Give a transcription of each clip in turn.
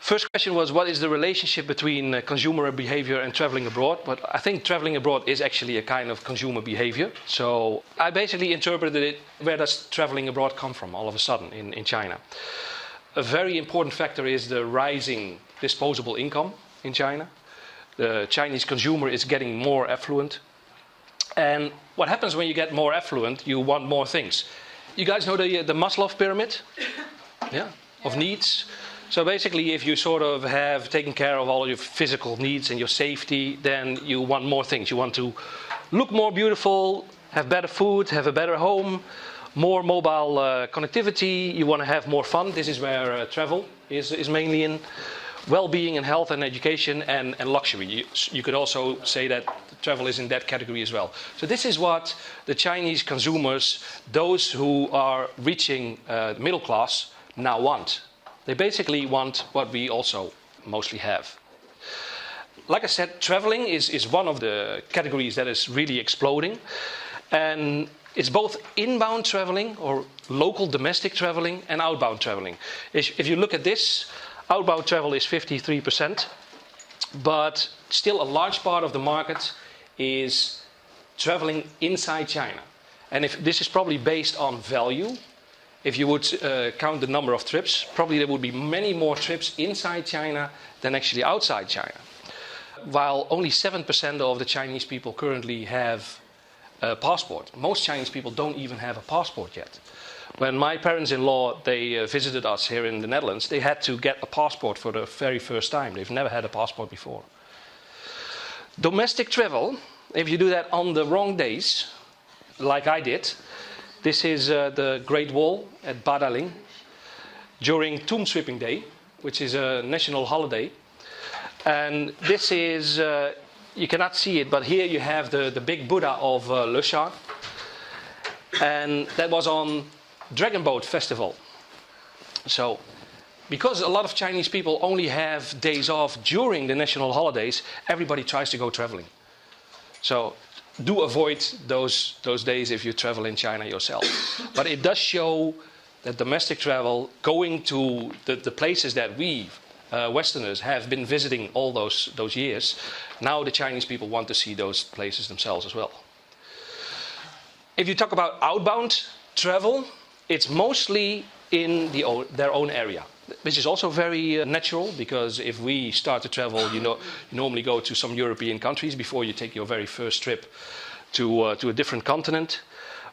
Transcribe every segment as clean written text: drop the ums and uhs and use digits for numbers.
First question was, what is the relationship between consumer behavior and traveling abroad? But I think traveling abroad is actually a kind of consumer behavior. So I basically interpreted it, where does traveling abroad come from all of a sudden in China? A very important factor is the rising disposable income in China. The Chinese consumer is getting more affluent. And what happens when you get more affluent, you want more things. You guys know the Maslow pyramid? Yeah, of needs. So basically, if you sort of have taken care of all your physical needs and your safety, then you want more things. You want to look more beautiful, have better food, have a better home, more mobile connectivity. You want to have more fun. This is where travel is mainly in. Well-being and health and education and luxury. You could also say that travel is in that category as well. So this is what the Chinese consumers, those who are reaching middle class, now want. They basically want what we also mostly have. Like I said, traveling is one of the categories that is really exploding. And it's both inbound traveling or local domestic traveling and outbound traveling. If you look at this, outbound travel is 53%, but still a large part of the market is traveling inside China. And if this is probably based on value, if you would count the number of trips, probably there would be many more trips inside China than actually outside China. While only 7% of the Chinese people currently have a passport. Most Chinese people don't even have a passport yet. When my parents-in-law, they visited us here in the Netherlands, they had to get a passport for the very first time. They've never had a passport before. Domestic travel, if you do that on the wrong days, like I did, this is the Great Wall at Badaling during Tomb Sweeping Day, which is a national holiday. And this is, you cannot see it, but here you have the big Buddha of Lushan. And that was on Dragon Boat Festival. So, because a lot of Chinese people only have days off during the national holidays, everybody tries to go traveling. So, do avoid those days if you travel in China yourself. But it does show that domestic travel, going to the places that we Westerners have been visiting all those years, now the Chinese people want to see those places themselves as well. If you talk about outbound travel, it's mostly in their own area, which is also very natural, because if we start to travel, you normally go to some European countries before you take your very first trip to a different continent.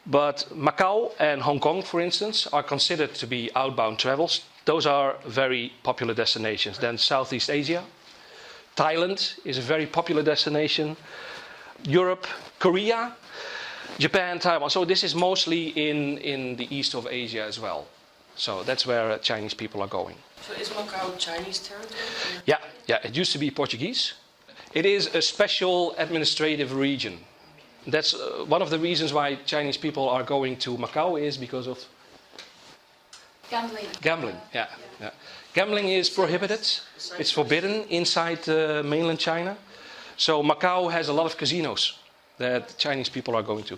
But Macau and Hong Kong, for instance, are considered to be outbound travels. Those are very popular destinations. Then Southeast Asia, Thailand is a very popular destination, Europe, Korea, Japan, Taiwan. So this is mostly in the east of Asia as well. So that's where Chinese people are going. So is Macau Chinese territory? Yeah, it used to be Portuguese. It is a special administrative region. That's one of the reasons why Chinese people are going to Macau, is because of gambling. Yeah. Gambling is prohibited. It's forbidden inside mainland China. So Macau has a lot of casinos that Chinese people are going to.